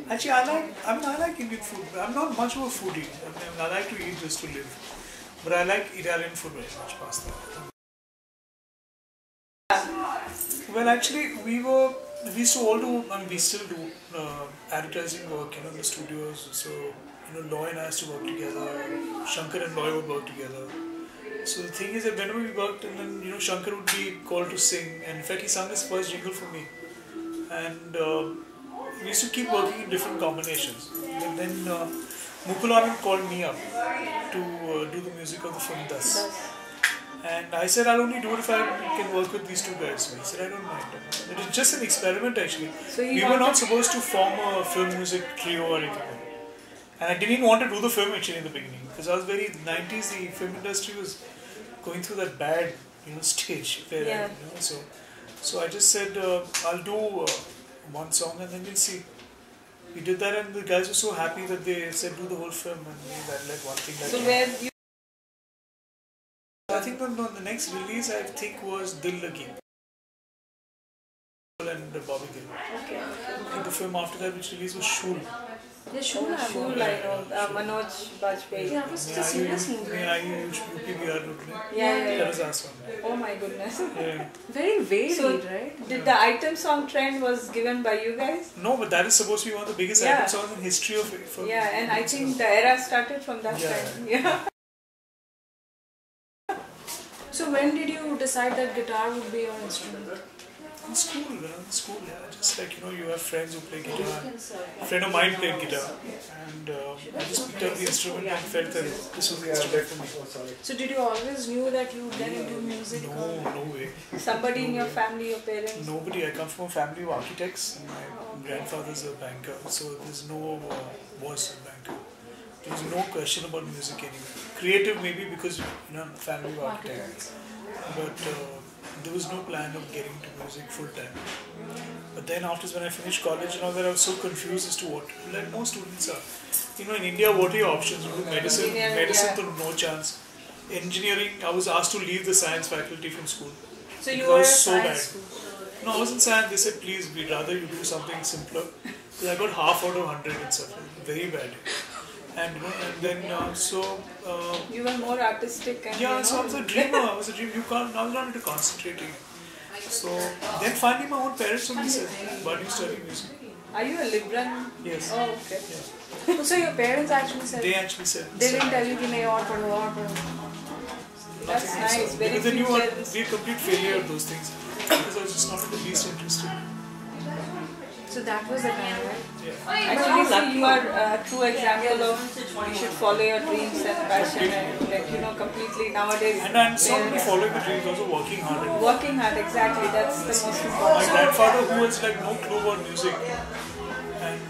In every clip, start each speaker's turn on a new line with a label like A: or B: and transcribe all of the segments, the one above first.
A: Actually, I like Indian food. But I'm not much of a foodie. I like to eat just to live. But I like Italian food very much, pasta. Well, actually, we used to all do, we still do advertising work, in the studios. So, Loy and I used to work together. Shankar and Loy would work together. So the thing is that whenever we worked, and then Shankar would be called to sing, and in fact he sang his first jingle for me, and we used to keep working in different combinations. But then Mukulanand called me up to do the music of the film Thus. And I said, I'll only do it if I can work with these two guys. So he said, I don't mind. It was just an experiment actually. So we were not supposed to form a film music trio or anything. And I didn't even want to do the film actually in the beginning. Because I was very 90s, the film industry was going through that bad stage. Where so I just said, I'll do one song and then we'll see. We did that and the guys were so happy that they said do the whole film and we let one thing like that. I think the next release I think was Dil Lagi and Bobby Gill. Okay. And the film after that which released was Shool.
B: Yeah, Shool I know. Manoj Bajpayee.
C: Yeah, it was a serious movie.
B: Yeah.
A: That was awesome.
B: Oh my goodness.
A: Yeah.
C: Very varied, right?
B: Did the item song trend was given by you guys?
A: No, but that is supposed to be one of the biggest item songs in history of it.
B: Yeah, and I think the era started from that time. Yeah.
C: So when did you decide that guitar would be your instrument?
A: In school, just like you have friends who play guitar. A friend of mine played guitar, and I just picked up the instrument and felt that this was the instrument for me.
C: So did you always knew that you would get into music?
A: No way.
B: Somebody in your family, your parents?
A: Nobody. I come from a family of architects. My grandfather's a banker, so there's no was a banker. There's no question about music anyway. Creative maybe because family of architects, but there was no plan of getting to music full time. But then after when I finished college and all that, I was so confused as to what, like most students are. In India, what are your options? You do medicine, to no chance. Engineering, I was asked to leave the science faculty from school.
C: So you were so bad.
A: No, I was in science. They said, please, we'd rather you do something simpler. Because I got half out of 100 and stuff. Very bad. And then
B: you were more artistic and
A: so I was a dreamer. I was not into concentrating. So then finally my own parents only said, why do you study music?
B: Are you a Libran?
A: Yes.
B: Oh, okay.
A: Yeah.
C: So your parents actually said?
A: They actually said.
C: They didn't tell you कि नहीं और पढ़ो.
B: That's nice. Very
A: because then we a complete failure of those things. Because I was just not in the least interested.
C: So that was the time, right?
A: Yeah.
B: Actually, you are a true example of you should follow your dreams and passion and completely nowadays.
A: And I'm not only following the dreams, also working hard.
B: Working hard, exactly. That's the most important.
A: My grandfather, who has no clue about music, and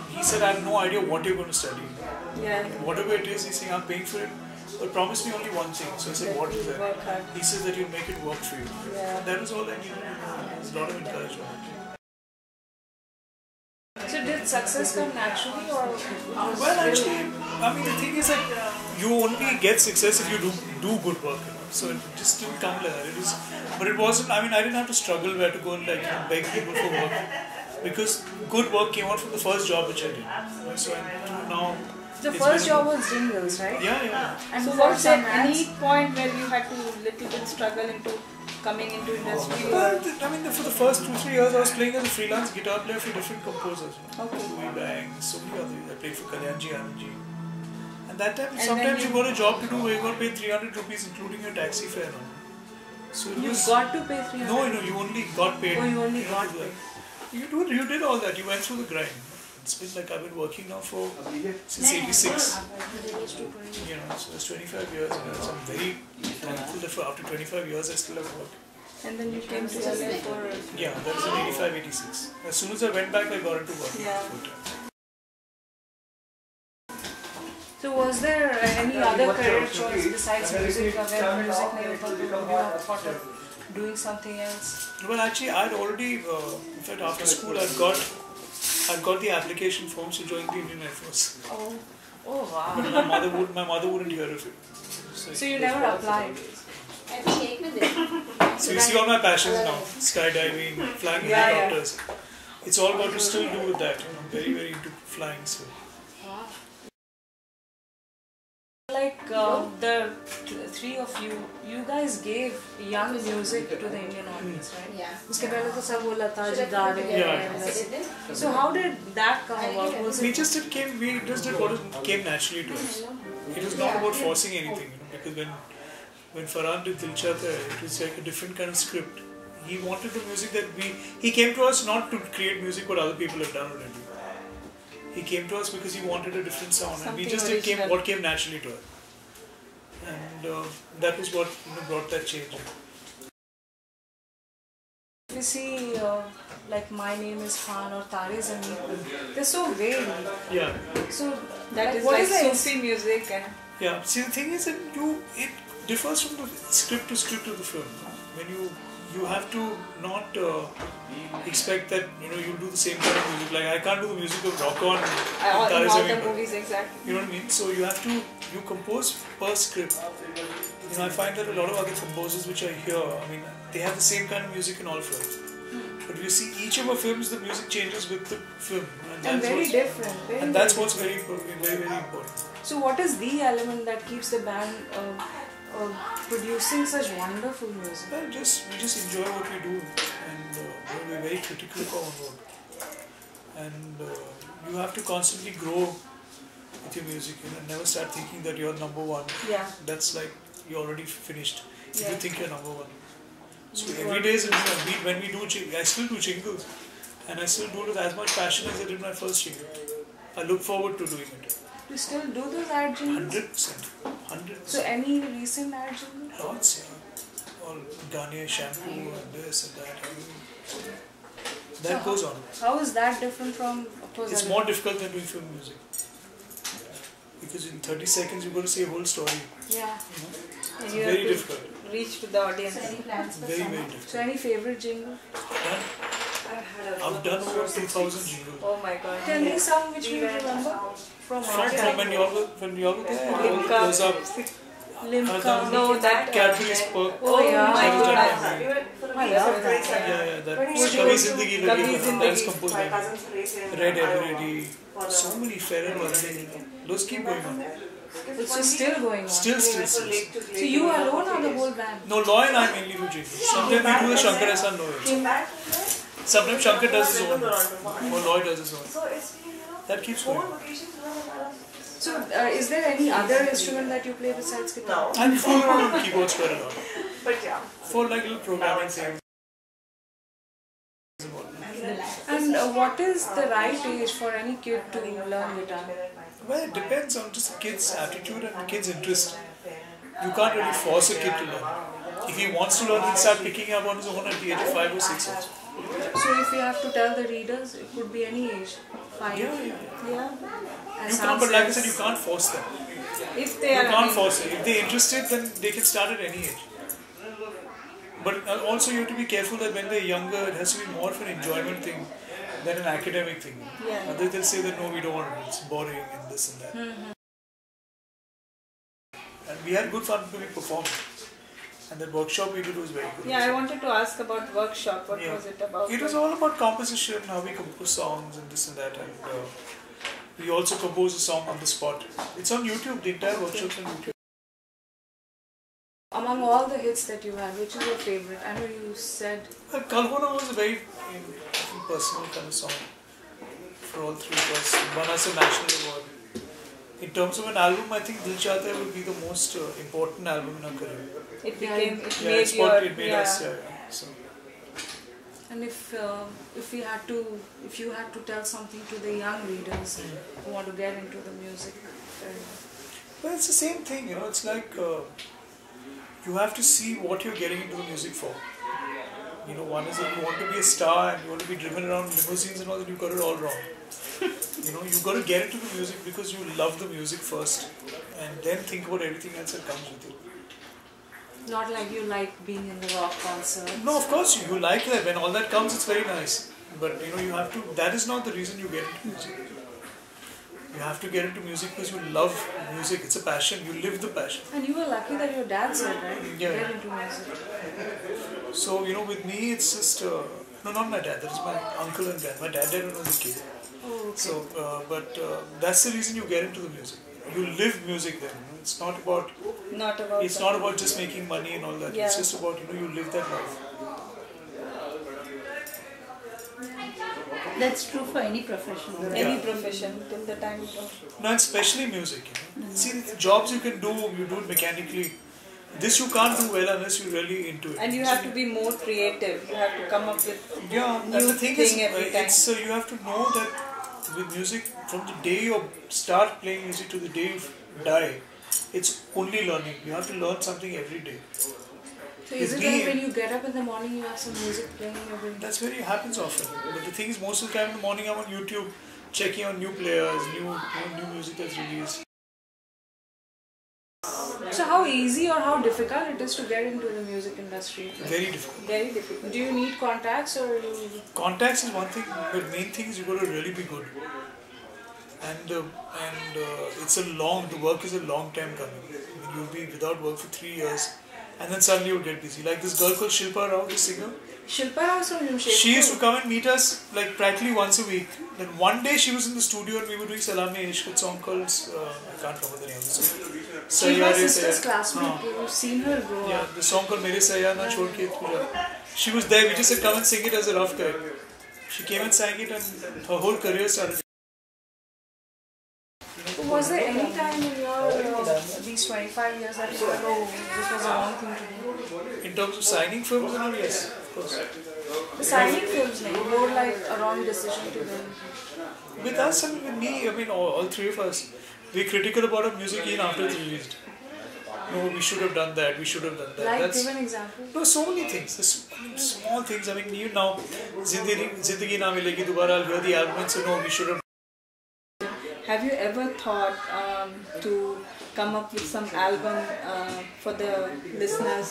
A: he said, I have no idea what you're going to study.
B: Yeah.
A: Whatever it is, he's saying, I'm paying for it. But promise me only one thing. So I said, what is that?
B: Work hard.
A: He said that you'll make it work for you.
B: Yeah.
A: That was all I needed. There's a lot of encouragement.
C: So did success come naturally or?
A: Well, actually, the thing is that you only get success if you do good work. So it just didn't come like that. But it wasn't. I didn't have to struggle where to go and beg people for work, because good work came out from the first job which I did. So now.
C: The first job was jingles, right?
A: Yeah.
C: And
B: so was there any point where you had to little bit struggle into coming into industry?
A: Well, for the first 2-3 years I was playing as a freelance guitar player for different composers.
B: Okay.
A: Louis Bang, so many others. I played for Kalyanji, Anandji. And that time, sometimes you got a job to do where you got to pay 300 rupees including your taxi fare. So
C: you got to pay 300?
A: No, you only got paid.
C: Oh, you only got paid.
A: You did all that. You went through the grind. It's been like I've been working now since '86. So it's 25 years. So I'm very thankful that after 25 years I still have work.
B: And then you came to LA for...
A: Yeah, that was in '85, '86. As soon as I went back, I got into work.
B: Yeah.
C: So was there any other career choice besides music, where music never thought of doing something else?
A: Well, actually, I'd already, in fact, after school, I'd got the application forms to join the Indian Air Force.
C: Oh wow!
A: But my mother wouldn't hear of it.
C: So you never applied?
A: So you see all my passions now: skydiving, flying helicopters. it's all about to still do with that. I'm very, very into flying. So.
C: Wow. Like the three of you, you guys gave young music to the Indian audience, right?
B: Yeah.
C: उसके पहले तो सब वो लता जी गा रहे हैं. So how did that come about? Was
A: We
C: it
A: just did what came naturally to us. It was not about forcing anything, because when Farhan did Dil Chahta Hai, it was like a different kind of script. He wanted the music that he came to us not to create music what other people have done already. He came to us because he wanted a different sound, and we just did what came naturally to us. And that was what brought that change.
C: if you see like My Name Is Khan or Tare Zameen Par, they're so vague.
A: Yeah.
C: So
B: That is
C: what
B: like
C: the
B: Sufi music and
A: Yeah. See, the thing is that it differs from the script to the film. When you have to not expect that you do the same kind of music. Like I can't do the music of Rock On
B: in all
A: Tare
B: the
A: Zameen Par.
B: movies exactly.
A: You know what I mean? So you compose per script. I find that a lot of other composers which I hear, they have the same kind of music in all films. But you see, each of our films, the music changes with the film,
C: and very different.
A: And that's what's very, very, very important.
C: So what is the element that keeps the band producing such wonderful music?
A: Well, we just enjoy what we do, and we're very critical of our own work. And you have to constantly grow with your music, and never start thinking that you're number one.
C: Yeah.
A: That's like you're already finished. If
C: Yeah.
A: you think you're number one. So every day is a new beat. When we do, I still do jingles, and I still do it with as much passion as I did my first jingle. I look forward to doing it.
C: You still do those ad jingles?
A: 100%. 100%.
C: So any recent ad jingle?
A: Lots, yeah. All Garnier shampoo and this and that. That goes on.
C: How is that different from? Of course,
A: It's more difficult than doing film music. Because in 30 seconds you've got to say a whole story.
C: Yeah.
B: And you
A: Very
B: have to
A: difficult.
B: reach to the audience.
A: Very, very difficult.
C: So any favorite jingle?
A: I've done over 2,000 jingles.
B: Oh my god.
C: Tell me some which you remember from our
A: From
C: time.
A: when you were there,
B: Limca.
A: goes up.
C: Limca.
B: No, that
A: Cadbury's Perk.
C: Oh yeah.
B: my
A: That was done
B: god.
A: by me.
C: I love that.
A: Yeah, that
C: Kabhi
A: Kabhi Zindagi
B: Kabhi
A: Lagi
B: Zindagi.
A: that's composed by me. Red Everready, so many Ferrer ones. Those keep going on.
C: It's just still going on.
A: Still.
C: So you alone or the whole band?
A: No, Loy and I mainly do jingles. Sometimes we do the Shankar Ehsaan Loy. Sometimes Shankar does his own, or Loy does his own. That keeps going.
C: So is there any other instrument that you play besides guitar?
A: I'm full on keyboards quite a lot.
D: But yeah.
A: For like little programming things.
C: And what is the right age for any kid to learn guitar?
A: Well, it depends on just the kid's attitude and the kid's interest. You can't really force a kid to learn. If he wants to learn, he'll start picking up on his own at the age of 5 or 6 years.
C: So if you have to tell the readers, it could be any age. 5.
A: Yeah.
C: Yeah. And
A: You can't, but like I said,
C: says-
A: you can't force them.
B: If they
A: You
B: are
A: can't force it. If they're interested, then they can start at any age. But also you have to be careful that when they're younger, it has to be more of an enjoyment thing than an academic thing.
B: Yeah.
A: Others they'll say that no, we don't want it, it's boring and this and that. And we had good fun when we performed. And the workshop we did was very good.
B: Yeah, I wanted to ask about workshop. What
A: Yeah.
B: was it about?
A: It was all about composition, how we compose songs and this and that. And we also composed a song on the spot. It's on YouTube, the entire workshop's on YouTube.
C: Among all the hits that you have, which is your favorite? I know you said
A: Kalhona was a very personal kind of song for all three of us. Won us a national award. In terms of an album, I think Dil Chahta Hai would be the most important album in our career.
B: It became, it
A: Yeah,
B: made
A: it's what
B: your,
A: it made
B: yeah.
A: us. Yeah. So,
C: And if you had to tell something to the young readers who want to get into the music,
A: well, it's the same thing, It's like you have to see what you're getting into the music for. One is that you want to be a star and you want to be driven around limousines and all that. You got it all wrong. You got to get into the music because you love the music first, and then think about everything else that comes with it.
C: not like you like being in the rock concert.
A: No, of course you like that. When all that comes, it's very nice. But you have to. That is not the reason you get into music. You have to get into music because you love music. It's a passion. You live the passion.
C: And you were lucky that your dad said, right?
A: Yeah.
C: Get into music.
A: So with me, it's just No, not my dad. That is my uncle and grand. My dad died when I was a kid.
C: Oh, okay.
A: So, that's the reason you get into the music. You live music then. It's not about.
B: Not about.
A: It's not about just making money and all that.
B: Yeah.
A: It's just about you live that life.
D: That's true for any profession.
B: Any profession till the time you don't.
A: No, and especially music. See, jobs you can do it mechanically. This you can't do well unless you're really into it.
B: And you have to be more creative. You have to come up with
A: and
B: new
A: the thing
B: thing
A: is,
B: every time.
A: you have to know that with music, from the day you start playing music to the day you die, it's only learning. You have to learn something every day.
C: So is it like when you get up in the morning, you have some music playing in your brain?
A: That's where it happens often. But the thing is, most of the time in the morning I'm on YouTube checking on new players, new music that's released.
C: So how easy or how difficult it is to get into the music industry?
A: Very difficult.
B: Very difficult.
C: Do you need contacts or
A: Contacts is one thing, but main thing is you got to really be good. And the work is a long time coming. I mean, you'll be without work for 3 years, and then suddenly you'll get busy. Like this girl called Shilpa Rao, the singer.
C: Shilpa Rao from
A: She used to come and meet us like practically once a week. Then one day she was in the studio and we were doing Salami Ishq, a song called I can't remember the name of the song.
C: She's my sister's classmate. You've seen her grow up.
A: Yeah, the song called Mere Sayya Na Chhod Ke Tu Ja. She was there. We just said come and sing it as a rough cut. She came and sang it, and her whole career started.
C: Was there any time in your these 25 years that you thought, oh, this was a wrong thing to do?
A: In terms of signing films and all, yes, of course.
C: The signing films, like, more like a wrong decision to them.
A: With us and with me, I mean, all three of us, we're critical about our music even after it's released. No, we should have done that, we should have done that.
C: Like, give an example.
A: No, so many things. Small things. I mean, even now, Zindagi Na Milegi Dobara, I'll hear the album and say, no, we should have.
B: Have you ever thought to come up with some album for the listeners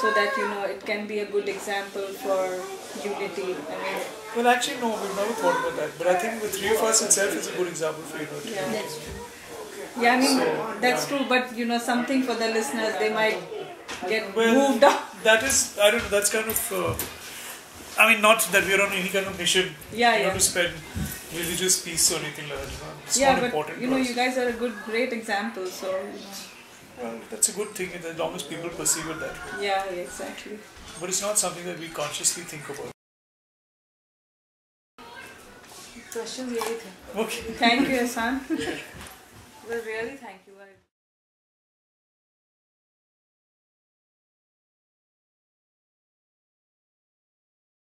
B: so that it can be a good example for unity? I mean,
A: well, actually, no, we've never thought about that. But I think the three of us itself is a good example for unity.
B: Yeah, that's true. Yeah, I mean, that's true. But something for the listeners, they might get moved on.
A: That is, I don't know. That's kind of. I mean, not that we're on any kind of mission. To spend religious peace or anything like that. It's not important.
B: You guys are a great example. So.
A: Well, that's a good thing as long as people perceive it that way.
B: Yeah, exactly.
A: But it's not something that we consciously think about.
C: Questions, really.
A: Okay.
B: Thank you, Ehsaan.
C: Well, really, thank you.